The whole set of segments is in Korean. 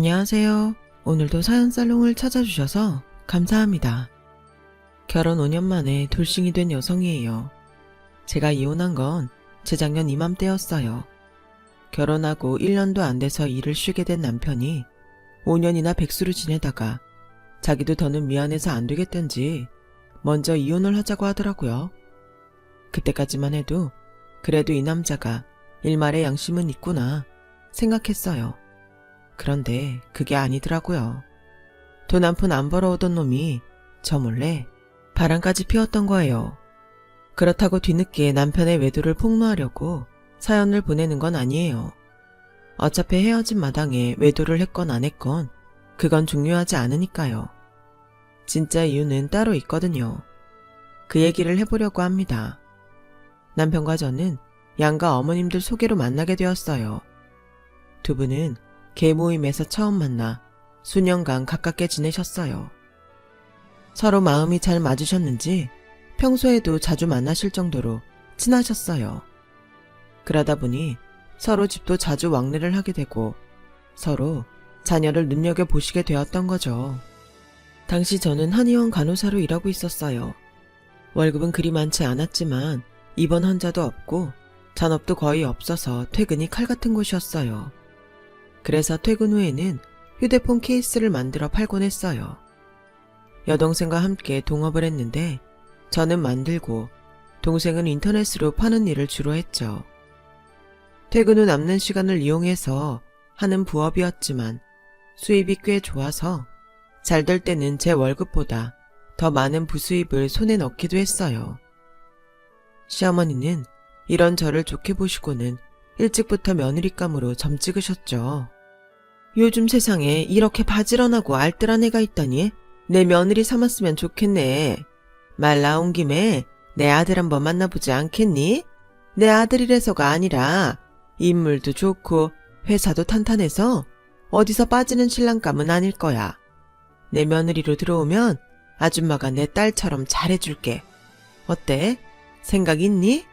안녕하세요. 오늘도 사연살롱을 찾아주셔서 감사합니다. 결혼 5년 만에 돌싱이 된 여성이에요. 제가 이혼한 건 재작년 이맘때였어요. 결혼하고 1년도 안 돼서 일을 쉬게 된 남편이 5년이나 백수로 지내다가 자기도 더는 미안해서 안 되겠던지 먼저 이혼을 하자고 하더라고요. 그때까지만 해도 그래도 이 남자가 일말의 양심은 있구나 생각했어요. 그런데 그게 아니더라고요. 돈 한 푼 안 벌어오던 놈이 저 몰래 바람까지 피웠던 거예요. 그렇다고 뒤늦게 남편의 외도를 폭로하려고 사연을 보내는 건 아니에요. 어차피 헤어진 마당에 외도를 했건 안 했건 그건 중요하지 않으니까요. 진짜 이유는 따로 있거든요. 그 얘기를 해보려고 합니다. 남편과 저는 양가 어머님들 소개로 만나게 되었어요. 두 분은 개 모임에서 처음 만나 수년간 가깝게 지내셨어요. 서로 마음이 잘 맞으셨는지 평소에도 자주 만나실 정도로 친하셨어요. 그러다 보니 서로 집도 자주 왕래를 하게 되고 서로 자녀를 눈여겨보시게 되었던 거죠. 당시 저는 한의원 간호사로 일하고 있었어요. 월급은 그리 많지 않았지만 입원 환자도 없고 잔업도 거의 없어서 퇴근이 칼 같은 곳이었어요. 그래서 퇴근 후에는 휴대폰 케이스를 만들어 팔곤 했어요. 여동생과 함께 동업을 했는데 저는 만들고 동생은 인터넷으로 파는 일을 주로 했죠. 퇴근 후 남는 시간을 이용해서 하는 부업이었지만 수입이 꽤 좋아서 잘 될 때는 제 월급보다 더 많은 부수입을 손에 넣기도 했어요. 시어머니는 이런 저를 좋게 보시고는 일찍부터 며느리감으로 점 찍으셨죠. 요즘 세상에 이렇게 바지런하고 알뜰한 애가 있다니 내 며느리 삼았으면 좋겠네. 말 나온 김에 내 아들 한번 만나보지 않겠니? 내 아들이라서가 아니라 인물도 좋고 회사도 탄탄해서 어디서 빠지는 신랑감은 아닐 거야. 내 며느리로 들어오면 아줌마가 내 딸처럼 잘해줄게. 어때? 생각 있니?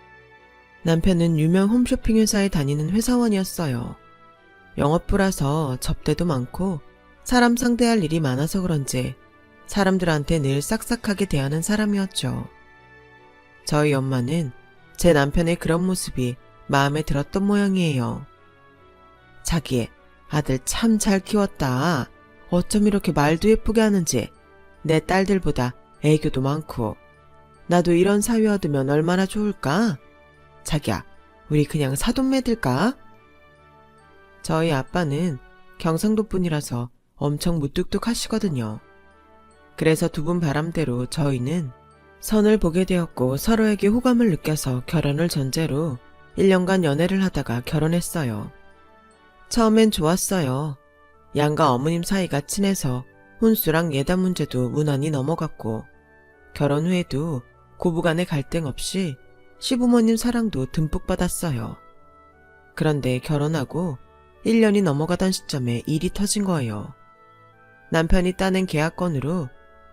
남편은 유명 홈쇼핑 회사에 다니는 회사원이었어요. 영업부라서 접대도 많고 사람 상대할 일이 많아서 그런지 사람들한테 늘 싹싹하게 대하는 사람이었죠. 저희 엄마는 제 남편의 그런 모습이 마음에 들었던 모양이에요. 자기 아들 참 잘 키웠다. 어쩜 이렇게 말도 예쁘게 하는지. 내 딸들보다 애교도 많고. 나도 이런 사위 얻으면 얼마나 좋을까? 자기야, 우리 그냥 사돈 맺을까? 저희 아빠는 경상도 분이라서 엄청 무뚝뚝하시거든요. 그래서 두 분 바람대로 저희는 선을 보게 되었고 서로에게 호감을 느껴서 결혼을 전제로 1년간 연애를 하다가 결혼했어요. 처음엔 좋았어요. 양가 어머님 사이가 친해서 혼수랑 예단 문제도 무난히 넘어갔고 결혼 후에도 고부간의 갈등 없이 시부모님 사랑도 듬뿍 받았어요. 그런데 결혼하고 1년이 넘어가던 시점에 일이 터진 거예요. 남편이 따낸 계약건으로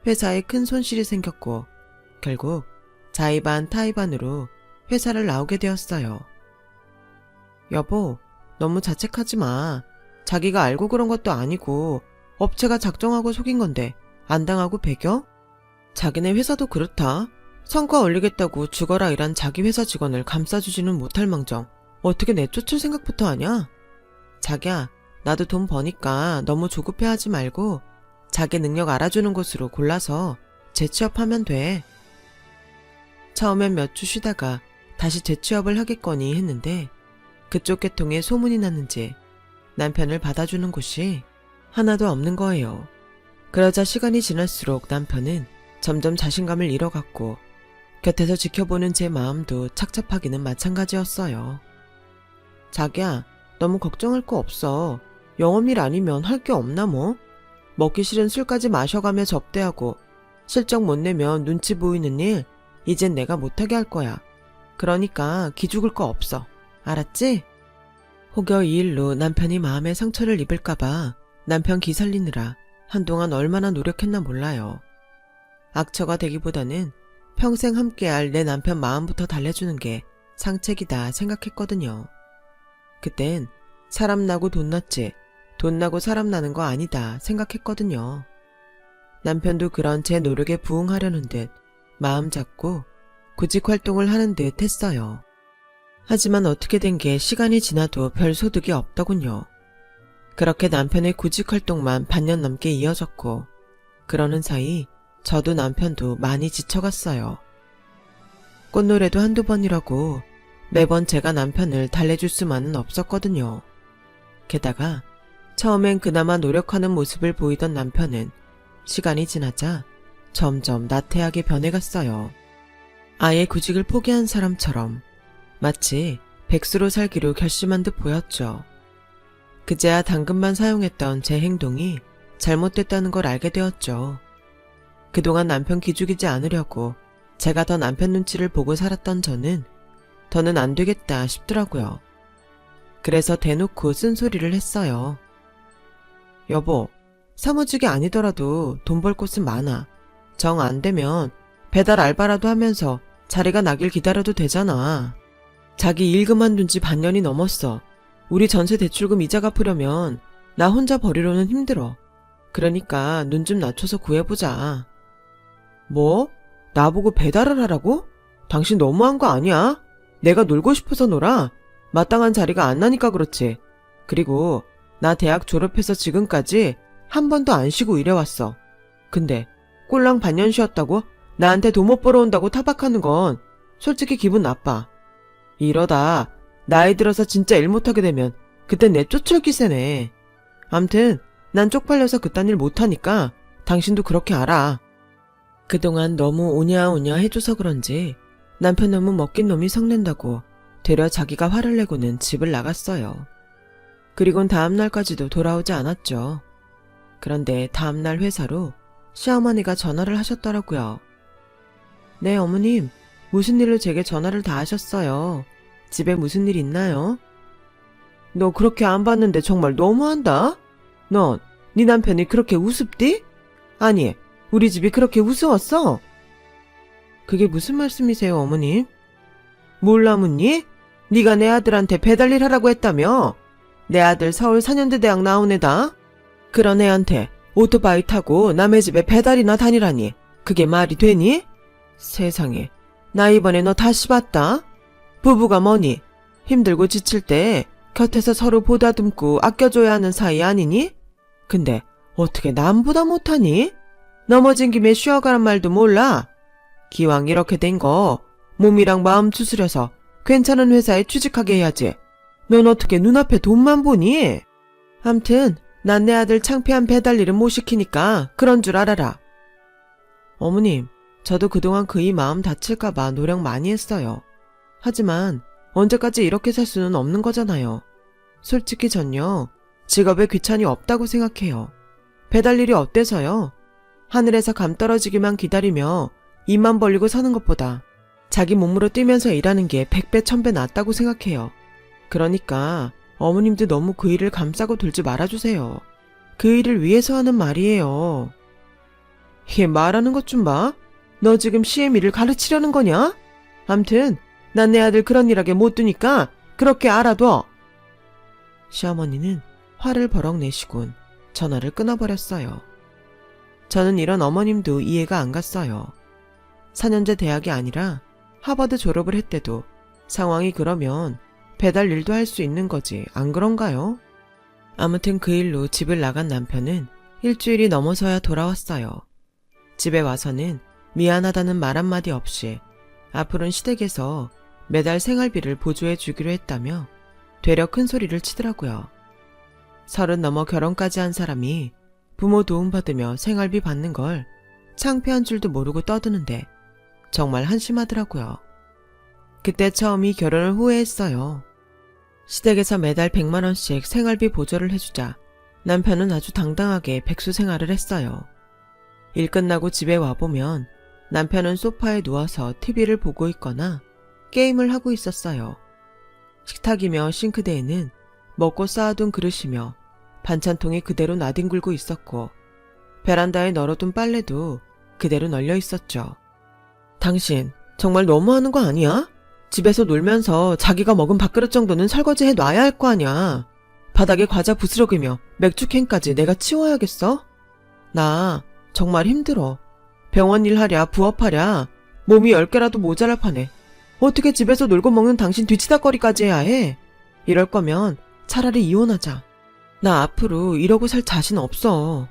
회사에 큰 손실이 생겼고 결국 자의반 타의반으로 회사를 나오게 되었어요. 여보, 너무 자책하지 마. 자기가 알고 그런 것도 아니고 업체가 작정하고 속인 건데 안 당하고 배겨? 자기네 회사도 그렇다. 성과 올리겠다고 죽어라 일한 자기 회사 직원을 감싸주지는 못할 망정 어떻게 내쫓을 생각부터 하냐? 자기야, 나도 돈 버니까 너무 조급해하지 말고 자기 능력 알아주는 곳으로 골라서 재취업하면 돼. 처음엔 몇 주 쉬다가 다시 재취업을 하겠거니 했는데 그쪽 계통에 소문이 났는지 남편을 받아주는 곳이 하나도 없는 거예요. 그러자 시간이 지날수록 남편은 점점 자신감을 잃어갔고 곁에서 지켜보는 제 마음도 착잡하기는 마찬가지였어요. 자기야, 너무 걱정할 거 없어. 영업일 아니면 할 게 없나 뭐? 먹기 싫은 술까지 마셔가며 접대하고 실적 못 내면 눈치 보이는 일 이젠 내가 못하게 할 거야. 그러니까 기죽을 거 없어. 알았지? 혹여 이 일로 남편이 마음에 상처를 입을까봐 남편 기살리느라 한동안 얼마나 노력했나 몰라요. 악처가 되기보다는 평생 함께할 내 남편 마음부터 달래주는 게 상책이다 생각했거든요. 그땐 사람 나고 돈 났지 돈 나고 사람 나는 거 아니다 생각했거든요. 남편도 그런 제 노력에 부응하려는 듯 마음 잡고 구직 활동을 하는 듯 했어요. 하지만 어떻게 된 게 시간이 지나도 별 소득이 없더군요. 그렇게 남편의 구직 활동만 반년 넘게 이어졌고, 그러는 사이 저도 남편도 많이 지쳐갔어요. 꽃노래도 한두 번이라고 매번 제가 남편을 달래줄 수만은 없었거든요. 게다가 처음엔 그나마 노력하는 모습을 보이던 남편은 시간이 지나자 점점 나태하게 변해갔어요. 아예 구직을 포기한 사람처럼 마치 백수로 살기로 결심한 듯 보였죠. 그제야 당근만 사용했던 제 행동이 잘못됐다는 걸 알게 되었죠. 그동안 남편 기죽이지 않으려고 제가 더 남편 눈치를 보고 살았던 저는 더는 안 되겠다 싶더라고요. 그래서 대놓고 쓴소리를 했어요. 여보, 사무직이 아니더라도 돈 벌 곳은 많아. 정 안 되면 배달 알바라도 하면서 자리가 나길 기다려도 되잖아. 자기 일 그만둔 지 반년이 넘었어. 우리 전세 대출금 이자 갚으려면 나 혼자 벌이로는 힘들어. 그러니까 눈 좀 낮춰서 구해보자. 뭐? 나보고 배달을 하라고? 당신 너무한 거 아니야? 내가 놀고 싶어서 놀아. 마땅한 자리가 안 나니까 그렇지. 그리고 나 대학 졸업해서 지금까지 한 번도 안 쉬고 일해왔어. 근데 꼴랑 반년 쉬었다고 나한테 돈 못 벌어온다고 타박하는 건 솔직히 기분 나빠. 이러다 나이 들어서 진짜 일 못하게 되면 그땐 내 쫓을 기세네. 암튼 난 쪽팔려서 그딴 일 못하니까 당신도 그렇게 알아. 그동안 너무 오냐오냐 해줘서 그런지 남편 너무 먹긴 놈이 성낸다고 되려 자기가 화를 내고는 집을 나갔어요. 그리곤 다음날까지도 돌아오지 않았죠. 그런데 다음날 회사로 시어머니가 전화를 하셨더라고요. 네, 어머님. 무슨 일로 제게 전화를 다 하셨어요. 집에 무슨 일 있나요? 너 그렇게 안 봤는데 정말 너무한다? 넌 네 남편이 그렇게 우습디? 아니, 우리 집이 그렇게 우스웠어? 그게 무슨 말씀이세요, 어머님? 몰라 묻니? 네가 내 아들한테 배달일 하라고 했다며? 내 아들 서울 4년대 대학 나온 애다. 그런 애한테 오토바이 타고 남의 집에 배달이나 다니라니 그게 말이 되니? 세상에, 나 이번에 너 다시 봤다. 부부가 뭐니? 힘들고 지칠 때 곁에서 서로 보다듬고 아껴줘야 하는 사이 아니니? 근데 어떻게 남보다 못하니? 넘어진 김에 쉬어가란 말도 몰라? 기왕 이렇게 된 거 몸이랑 마음 추스려서 괜찮은 회사에 취직하게 해야지. 넌 어떻게 눈앞에 돈만 보니? 암튼 난 내 아들 창피한 배달 일은 못 시키니까 그런 줄 알아라. 어머님, 저도 그동안 그이 마음 다칠까봐 노력 많이 했어요. 하지만 언제까지 이렇게 살 수는 없는 거잖아요. 솔직히 전요, 직업에 귀천이 없다고 생각해요. 배달 일이 어때서요? 하늘에서 감 떨어지기만 기다리며 입만 벌리고 사는 것보다 자기 몸으로 뛰면서 일하는 게 100배 1000배 낫다고 생각해요. 그러니까 어머님도 너무 그 일을 감싸고 돌지 말아주세요. 그 일을 위해서 하는 말이에요. 얘 말하는 것 좀 봐. 너 지금 시엠 일을 가르치려는 거냐? 암튼 난 내 아들 그런 일하게 못 두니까 그렇게 알아둬. 시어머니는 화를 버럭 내시곤 전화를 끊어버렸어요. 저는 이런 어머님도 이해가 안 갔어요. 4년제 대학이 아니라 하버드 졸업을 했대도 상황이 그러면 배달 일도 할 수 있는 거지, 안 그런가요? 아무튼 그 일로 집을 나간 남편은 일주일이 넘어서야 돌아왔어요. 집에 와서는 미안하다는 말 한마디 없이 앞으로는 시댁에서 매달 생활비를 보조해 주기로 했다며 되려 큰 소리를 치더라고요. 30 넘어 결혼까지 한 사람이 부모 도움받으며 생활비 받는 걸 창피한 줄도 모르고 떠드는데 정말 한심하더라고요. 그때 처음 이 결혼을 후회했어요. 시댁에서 매달 100만 원씩 생활비 보조를 해주자 남편은 아주 당당하게 백수 생활을 했어요. 일 끝나고 집에 와보면 남편은 소파에 누워서 TV를 보고 있거나 게임을 하고 있었어요. 식탁이며 싱크대에는 먹고 쌓아둔 그릇이며 반찬통이 그대로 나뒹굴고 있었고 베란다에 널어둔 빨래도 그대로 널려 있었죠. 당신 정말 너무하는 거 아니야? 집에서 놀면서 자기가 먹은 밥그릇 정도는 설거지 해놔야 할 거 아니야. 바닥에 과자 부스러기며 맥주캔까지 내가 치워야겠어? 나 정말 힘들어. 병원 일하랴 부업하랴 몸이 10개라도 모자랄 판에 어떻게 집에서 놀고 먹는 당신 뒤치다거리까지 해야 해? 이럴 거면 차라리 이혼하자. 나 앞으로 이러고 살 자신 없어.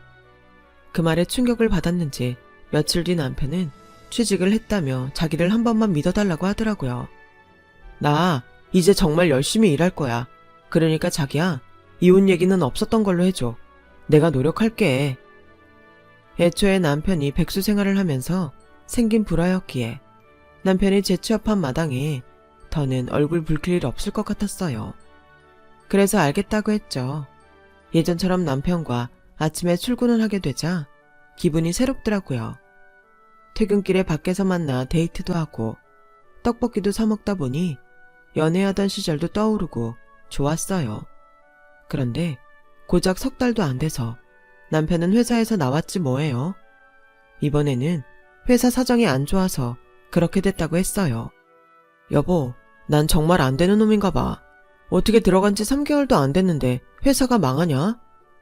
그 말에 충격을 받았는지 며칠 뒤 남편은 취직을 했다며 자기를 한 번만 믿어달라고 하더라고요. 나 이제 정말 열심히 일할 거야. 그러니까 자기야, 이혼 얘기는 없었던 걸로 해줘. 내가 노력할게. 애초에 남편이 백수 생활을 하면서 생긴 불화였기에 남편이 재취업한 마당에 더는 얼굴 붉힐 일 없을 것 같았어요. 그래서 알겠다고 했죠. 예전처럼 남편과 아침에 출근을 하게 되자 기분이 새롭더라고요. 퇴근길에 밖에서 만나 데이트도 하고 떡볶이도 사 먹다 보니 연애하던 시절도 떠오르고 좋았어요. 그런데 고작 석 달도 안 돼서 남편은 회사에서 나왔지 뭐예요. 이번에는 회사 사정이 안 좋아서 그렇게 됐다고 했어요. 여보, 난 정말 안 되는 놈인가 봐. 어떻게 들어간 지 3개월도 안 됐는데 회사가 망하냐?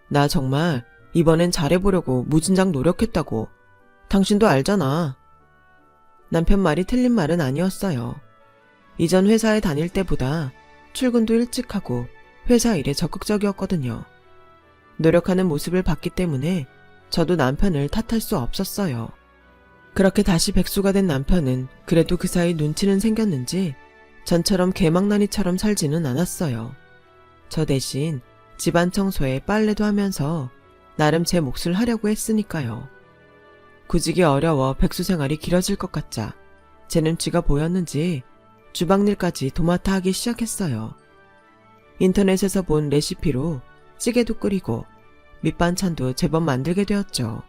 나 정말 이번엔 잘해보려고 무진장 노력했다고. 당신도 알잖아. 남편 말이 틀린 말은 아니었어요. 이전 회사에 다닐 때보다 출근도 일찍 하고 회사 일에 적극적이었거든요. 노력하는 모습을 봤기 때문에 저도 남편을 탓할 수 없었어요. 그렇게 다시 백수가 된 남편은 그래도 그 사이 눈치는 생겼는지 전처럼 개망나니처럼 살지는 않았어요. 저 대신 집안 청소에 빨래도 하면서 나름 제 몫을 하려고 했으니까요. 구직이 어려워 백수 생활이 길어질 것 같자 제 눈치가 보였는지 주방일까지 도맡아 하기 시작했어요. 인터넷에서 본 레시피로 찌개도 끓이고 밑반찬도 제법 만들게 되었죠.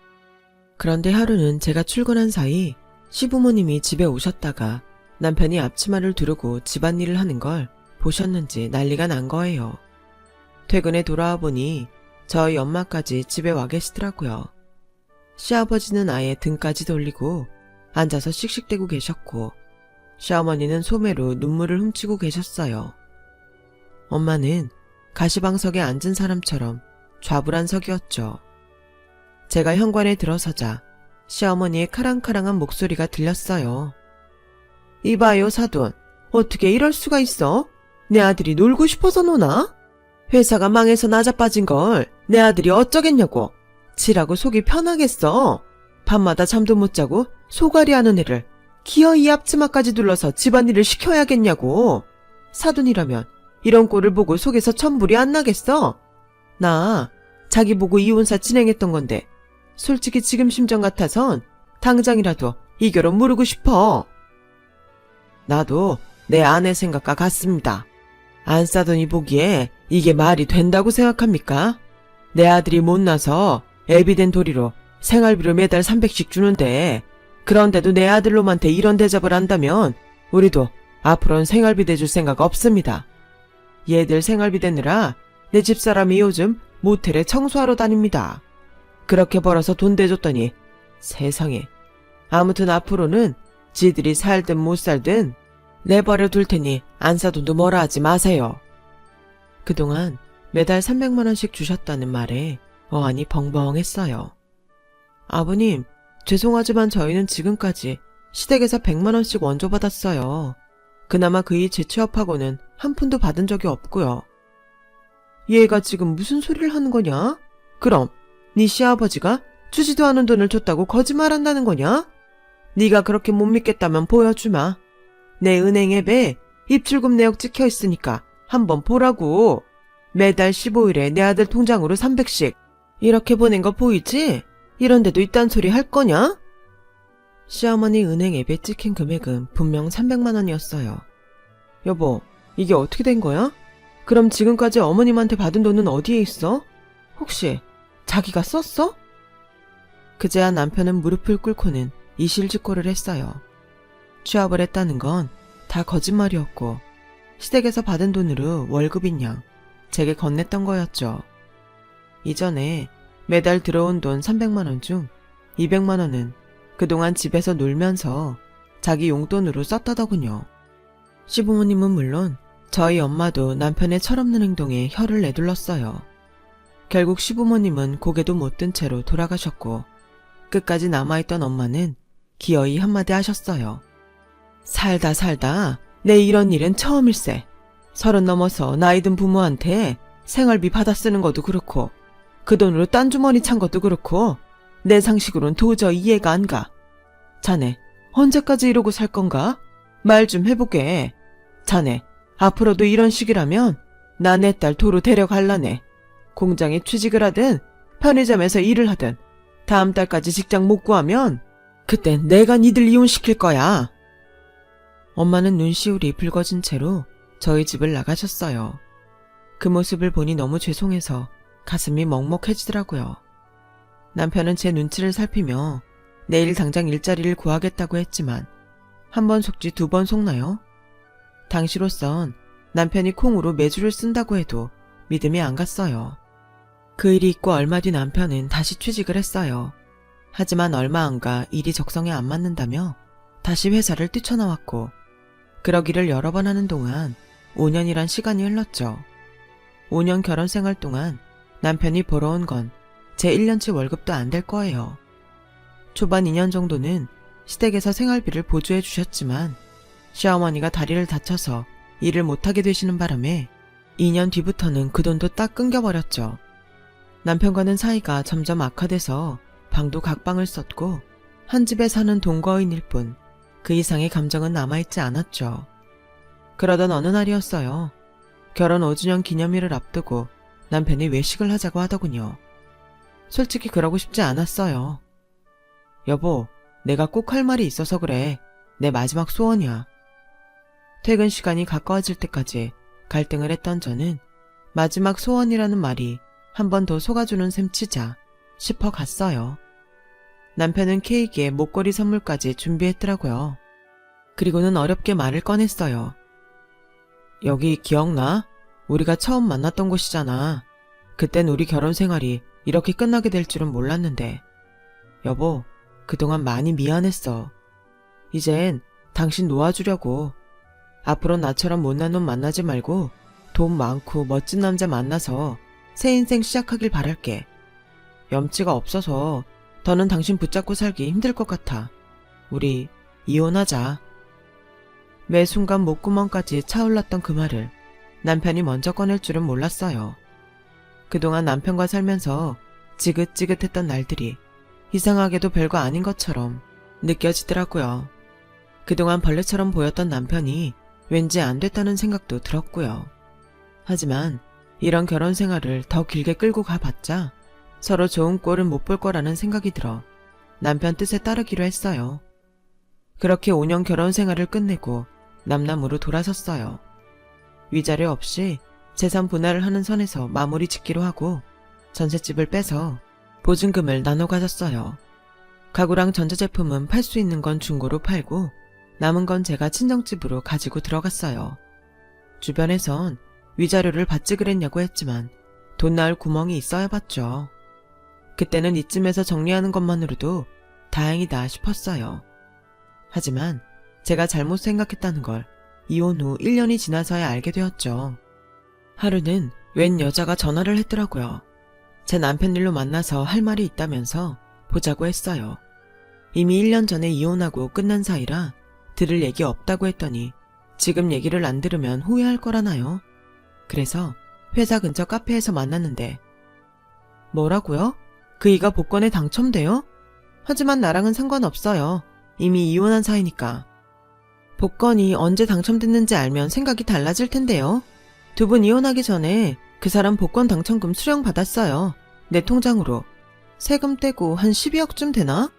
그런데 하루는 제가 출근한 사이 시부모님이 집에 오셨다가 남편이 앞치마를 두르고 집안일을 하는 걸 보셨는지 난리가 난 거예요. 퇴근에 돌아와 보니 저희 엄마까지 집에 와 계시더라고요. 시아버지는 아예 등까지 돌리고 앉아서 씩씩대고 계셨고 시어머니는 소매로 눈물을 훔치고 계셨어요. 엄마는 가시방석에 앉은 사람처럼 좌불안석이었죠. 제가 현관에 들어서자 시어머니의 카랑카랑한 목소리가 들렸어요. 이봐요 사돈, 어떻게 이럴 수가 있어? 내 아들이 놀고 싶어서 노나? 회사가 망해서 나자빠진 걸 내 아들이 어쩌겠냐고. 지라고 속이 편하겠어. 밤마다 잠도 못 자고 소갈이 하는 애를 기어이 앞치마까지 둘러서 집안일을 시켜야겠냐고. 사돈이라면 이런 꼴을 보고 속에서 천불이 안 나겠어? 나 자기 보고 이혼사 진행했던 건데 솔직히 지금 심정 같아선 당장이라도 이 결혼 무르고 싶어. 나도 내 아내 생각과 같습니다. 안 싸더니 보기에 이게 말이 된다고 생각합니까? 내 아들이 못나서 애비된 도리로 생활비를 매달 300씩 주는데 그런데도 내 아들놈한테 이런 대접을 한다면 우리도 앞으로는 생활비 대줄 생각 없습니다. 얘들 생활비 대느라 내 집사람이 요즘 모텔에 청소하러 다닙니다. 그렇게 벌어서 돈 대줬더니 세상에. 아무튼 앞으로는 지들이 살든 못 살든 내버려 둘 테니 안 사돈도 뭐라 하지 마세요. 그동안 매달 300만 원씩 주셨다는 말에 어안이 벙벙했어요. 아버님, 죄송하지만 저희는 지금까지 시댁에서 100만 원씩 원조 받았어요. 그나마 그이 재취업하고는 한 푼도 받은 적이 없고요. 얘가 지금 무슨 소리를 하는 거냐? 그럼 네 시아버지가 주지도 않은 돈을 줬다고 거짓말한다는 거냐? 네가 그렇게 못 믿겠다면 보여주마. 내 은행 앱에 입출금 내역 찍혀 있으니까 한번 보라고. 매달 15일에 내 아들 통장으로 300씩 이렇게 보낸 거 보이지? 이런데도 이딴 소리 할 거냐? 시어머니 은행 앱에 찍힌 금액은 분명 300만 원이었어요. 여보, 이게 어떻게 된 거야? 그럼 지금까지 어머님한테 받은 돈은 어디에 있어? 혹시 자기가 썼어? 그제야 남편은 무릎을 꿇고는 이실직고를 했어요. 취업을 했다는 건 다 거짓말이었고 시댁에서 받은 돈으로 월급인 양 제게 건넸던 거였죠. 이전에 매달 들어온 돈 300만 원 중 200만 원은 그동안 집에서 놀면서 자기 용돈으로 썼다더군요. 시부모님은 물론 저희 엄마도 남편의 철없는 행동에 혀를 내둘렀어요. 결국 시부모님은 고개도 못 든 채로 돌아가셨고 끝까지 남아있던 엄마는 기어이 한마디 하셨어요. 살다 내 이런 일은 처음일세. 30 넘어서 나이 든 부모한테 생활비 받아 쓰는 것도 그렇고 그 돈으로 딴 주머니 찬 것도 그렇고 내 상식으론 도저히 이해가 안 가. 자네 언제까지 이러고 살 건가? 말 좀 해보게. 자네 앞으로도 이런 식이라면 나 내 딸 도로 데려갈라네. 공장에 취직을 하든 편의점에서 일을 하든 다음 달까지 직장 못 구하면 그땐 내가 니들 이혼시킬 거야. 엄마는 눈시울이 붉어진 채로 저희 집을 나가셨어요. 그 모습을 보니 너무 죄송해서 가슴이 먹먹해지더라고요. 남편은 제 눈치를 살피며 내일 당장 일자리를 구하겠다고 했지만 한 번 속지 2번 속나요? 당시로선 남편이 콩으로 매주를 쓴다고 해도 믿음이 안 갔어요. 그 일이 있고 얼마 뒤 남편은 다시 취직을 했어요. 하지만 얼마 안 가 일이 적성에 안 맞는다며 다시 회사를 뛰쳐나왔고 그러기를 여러 번 하는 동안 5년이란 시간이 흘렀죠. 5년 결혼 생활 동안 남편이 벌어온 건 제 1년치 월급도 안 될 거예요. 초반 2년 정도는 시댁에서 생활비를 보조해 주셨지만 시어머니가 다리를 다쳐서 일을 못하게 되시는 바람에 2년 뒤부터는 그 돈도 딱 끊겨버렸죠. 남편과는 사이가 점점 악화돼서 방도 각방을 썼고 한 집에 사는 동거인일 뿐 그 이상의 감정은 남아있지 않았죠. 그러던 어느 날이었어요. 결혼 5주년 기념일을 앞두고 남편이 외식을 하자고 하더군요. 솔직히 그러고 싶지 않았어요. 여보, 내가 꼭 할 말이 있어서 그래. 내 마지막 소원이야. 퇴근 시간이 가까워질 때까지 갈등을 했던 저는 마지막 소원이라는 말이 한 번 더 속아주는 셈 치자 싶어 갔어요. 남편은 케이크에 목걸이 선물까지 준비했더라고요. 그리고는 어렵게 말을 꺼냈어요. 여기 기억나? 우리가 처음 만났던 곳이잖아. 그땐 우리 결혼 생활이 이렇게 끝나게 될 줄은 몰랐는데. 여보, 그동안 많이 미안했어. 이젠 당신 놓아주려고. 앞으로 나처럼 못난 놈 만나지 말고 돈 많고 멋진 남자 만나서 새 인생 시작하길 바랄게. 염치가 없어서 더는 당신 붙잡고 살기 힘들 것 같아. 우리 이혼하자. 매 순간 목구멍까지 차올랐던 그 말을 남편이 먼저 꺼낼 줄은 몰랐어요. 그동안 남편과 살면서 지긋지긋했던 날들이 이상하게도 별거 아닌 것처럼 느껴지더라고요. 그동안 벌레처럼 보였던 남편이 왠지 안 됐다는 생각도 들었고요. 하지만 이런 결혼 생활을 더 길게 끌고 가봤자 서로 좋은 꼴은 못 볼 거라는 생각이 들어 남편 뜻에 따르기로 했어요. 그렇게 5년 결혼 생활을 끝내고 남남으로 돌아섰어요. 위자료 없이 재산 분할을 하는 선에서 마무리 짓기로 하고 전셋집을 빼서 보증금을 나눠 가졌어요. 가구랑 전자제품은 팔 수 있는 건 중고로 팔고 남은 건 제가 친정집으로 가지고 들어갔어요. 주변에선 위자료를 받지 그랬냐고 했지만 돈 나올 구멍이 있어야 받죠. 그때는 이쯤에서 정리하는 것만으로도 다행이다 싶었어요. 하지만 제가 잘못 생각했다는 걸 이혼 후 1년이 지나서야 알게 되었죠. 하루는 웬 여자가 전화를 했더라고요. 제 남편 일로 만나서 할 말이 있다면서 보자고 했어요. 이미 1년 전에 이혼하고 끝난 사이라 들을 얘기 없다고 했더니 지금 얘기를 안 들으면 후회할 거라나요? 그래서 회사 근처 카페에서 만났는데 뭐라고요? 그이가 복권에 당첨돼요? 하지만 나랑은 상관없어요. 이미 이혼한 사이니까. 복권이 언제 당첨됐는지 알면 생각이 달라질 텐데요. 2분 이혼하기 전에 그 사람 복권 당첨금 수령 받았어요. 내 통장으로. 세금 떼고 한 12억쯤 되나?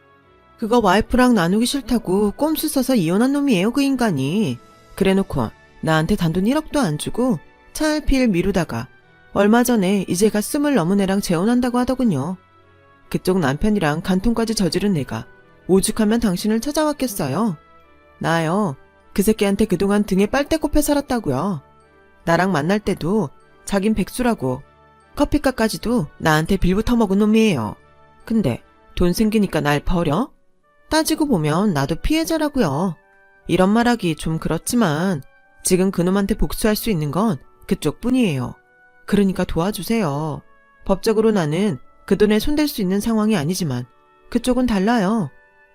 그거 와이프랑 나누기 싫다고 꼼수 써서 이혼한 놈이에요, 그 인간이. 그래놓고 나한테 단돈 1억도 안 주고 차일피일 미루다가 얼마 전에 이제가 20 넘은 애랑 재혼한다고 하더군요. 그쪽 남편이랑 간통까지 저지른 애가 오죽하면 당신을 찾아왔겠어요. 나요. 그 새끼한테 그동안 등에 빨대 꼽혀 살았다고요. 나랑 만날 때도 자긴 백수라고 커피값까지도 나한테 빌부터 먹은 놈이에요. 근데 돈 생기니까 날 버려? 따지고 보면 나도 피해자라고요. 이런 말하기 좀 그렇지만 지금 그놈한테 복수할 수 있는 건 그쪽뿐이에요. 그러니까 도와주세요. 법적으로 나는 그 돈에 손댈 수 있는 상황이 아니지만 그쪽은 달라요.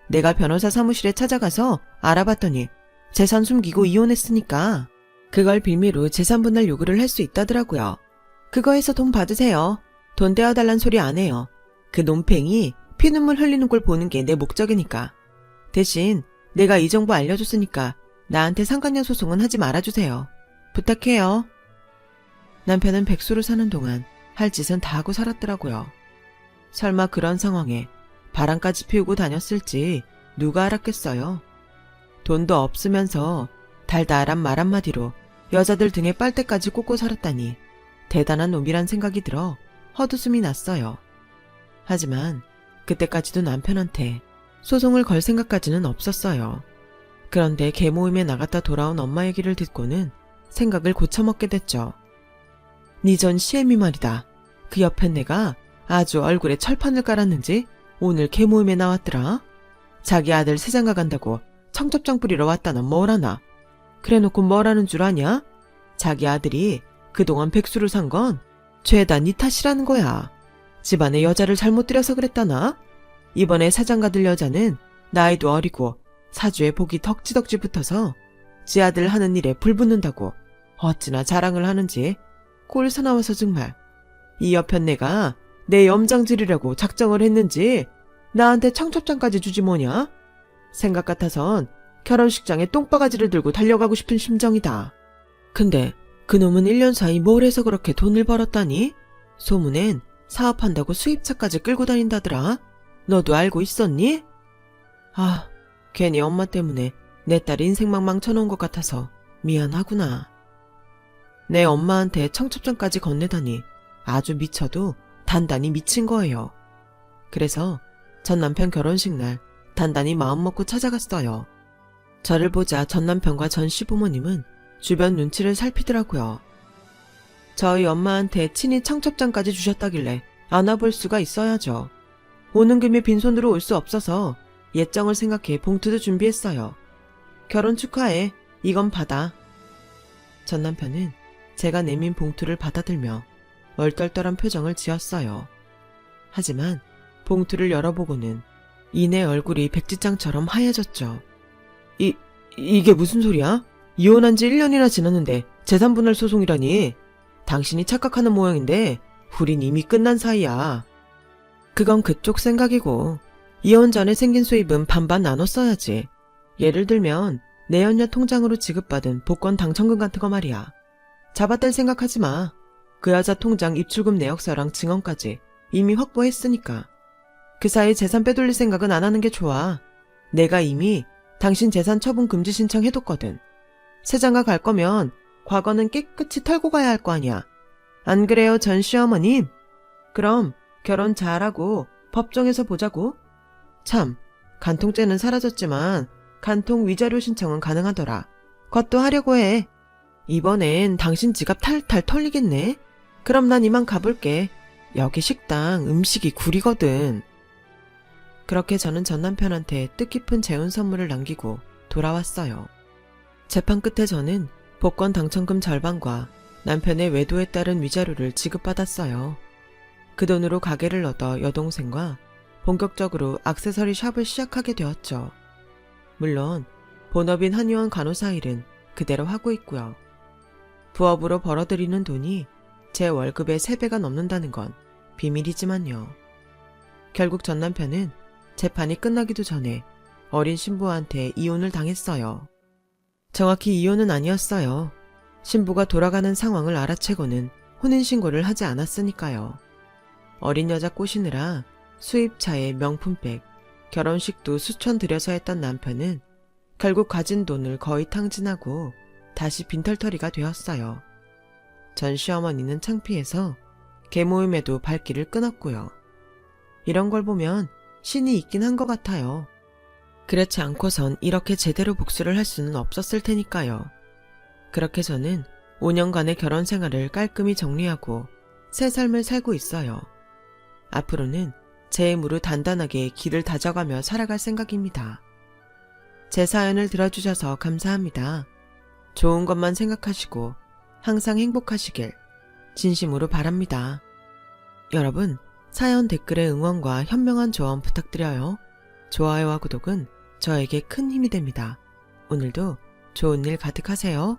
내가 변호사 사무실에 찾아가서 알아봤더니 재산 숨기고 이혼했으니까 그걸 빌미로 재산 분할 요구를 할 수 있다더라고요. 그거에서 돈 받으세요. 돈 떼어달란 소리 안 해요. 그 놈팽이 피눈물 흘리는 걸 보는 게 내 목적이니까. 대신 내가 이 정보 알려줬으니까 나한테 상간녀 소송은 하지 말아주세요. 부탁해요. 남편은 백수로 사는 동안 할 짓은 다 하고 살았더라고요. 설마 그런 상황에 바람까지 피우고 다녔을지 누가 알았겠어요. 돈도 없으면서 달달한 말 한마디로 여자들 등에 빨대까지 꽂고 살았다니 대단한 놈이란 생각이 들어 헛웃음이 났어요. 하지만 그때까지도 남편한테 소송을 걸 생각까지는 없었어요. 그런데 개모임에 나갔다 돌아온 엄마 얘기를 듣고는 생각을 고쳐먹게 됐죠. 니전 시애미 말이다. 그 옆에 내가 아주 얼굴에 철판을 깔았는지 오늘 개모임에 나왔더라. 자기 아들 세장가 간다고 청첩장 뿌리러 왔다나 뭐라나. 그래놓고 뭐라는 줄 아냐? 자기 아들이 그동안 백수를 산 건 죄다 니 탓이라는 거야. 집안에 여자를 잘못 들여서 그랬다나? 이번에 세장가 들 여자는 나이도 어리고 사주에 복이 덕지덕지 붙어서 지 아들 하는 일에 불붙는다고 어찌나 자랑을 하는지 꼴 사나워서 정말. 이 옆엔 내가 내 염장 지르려고 작정을 했는지 나한테 청첩장까지 주지 뭐냐? 생각 같아선 결혼식장에 똥바가지를 들고 달려가고 싶은 심정이다. 근데 그놈은 1년 사이 뭘 해서 그렇게 돈을 벌었다니? 소문엔 사업한다고 수입차까지 끌고 다닌다더라. 너도 알고 있었니? 아, 괜히 엄마 때문에 내 딸 인생망 망쳐놓은 것 같아서 미안하구나. 내 엄마한테 청첩장까지 건네다니 아주 미쳐도 단단히 미친 거예요. 그래서 전 남편 결혼식 날 단단히 마음먹고 찾아갔어요. 저를 보자 전 남편과 전 시부모님은 주변 눈치를 살피더라고요. 저희 엄마한테 친히 청첩장까지 주셨다길래 안아볼 수가 있어야죠. 오는 김에 빈손으로 올 수 없어서 예정을 생각해 봉투도 준비했어요. 결혼 축하해. 이건 받아. 전 남편은 제가 내민 봉투를 받아들며 얼떨떨한 표정을 지었어요. 하지만 봉투를 열어보고는 이내 얼굴이 백지장처럼 하얘졌죠. 이게 무슨 소리야? 이혼한 지 1년이나 지났는데 재산분할 소송이라니. 당신이 착각하는 모양인데 우린 이미 끝난 사이야. 그건 그쪽 생각이고 이혼 전에 생긴 수입은 반반 나눴어야지. 예를 들면 내연녀 통장으로 지급받은 복권 당첨금 같은 거 말이야. 잡아뗄 생각하지 마. 그 여자 통장 입출금 내역서랑 증언까지 이미 확보했으니까. 그 사이 재산 빼돌릴 생각은 안 하는 게 좋아. 내가 이미 당신 재산 처분 금지 신청해뒀거든. 세장가 갈 거면 과거는 깨끗이 털고 가야 할 거 아니야. 안 그래요, 전 시어머님? 그럼 결혼 잘하고 법정에서 보자고. 참, 간통죄는 사라졌지만 간통 위자료 신청은 가능하더라. 그것도 하려고 해. 이번엔 당신 지갑 탈탈 털리겠네. 그럼 난 이만 가볼게. 여기 식당 음식이 구리거든. 그렇게 저는 전 남편한테 뜻깊은 재혼 선물을 남기고 돌아왔어요. 재판 끝에 저는 복권 당첨금 절반과 남편의 외도에 따른 위자료를 지급받았어요. 그 돈으로 가게를 얻어 여동생과 본격적으로 액세서리 샵을 시작하게 되었죠. 물론 본업인 한의원 간호사 일은 그대로 하고 있고요. 부업으로 벌어들이는 돈이 제 월급의 3배가 넘는다는 건 비밀이지만요. 결국 전 남편은 재판이 끝나기도 전에 어린 신부한테 이혼을 당했어요. 정확히 이혼은 아니었어요. 신부가 돌아가는 상황을 알아채고는 혼인신고를 하지 않았으니까요. 어린 여자 꼬시느라 수입차에 명품백, 결혼식도 수천 들여서 했던 남편은 결국 가진 돈을 거의 탕진하고 다시 빈털터리가 되었어요. 전 시어머니는 창피해서 개모임에도 발길을 끊었고요. 이런 걸 보면 신이 있긴 한 것 같아요. 그렇지 않고선 이렇게 제대로 복수를 할 수는 없었을 테니까요. 그렇게 저는 5년간의 결혼 생활을 깔끔히 정리하고 새 삶을 살고 있어요. 앞으로는 제 힘으로 단단하게 길을 다져가며 살아갈 생각입니다. 제 사연을 들어주셔서 감사합니다. 좋은 것만 생각하시고 항상 행복하시길 진심으로 바랍니다. 여러분, 사연 댓글에 응원과 현명한 조언 부탁드려요. 좋아요와 구독은 저에게 큰 힘이 됩니다. 오늘도 좋은 일 가득하세요.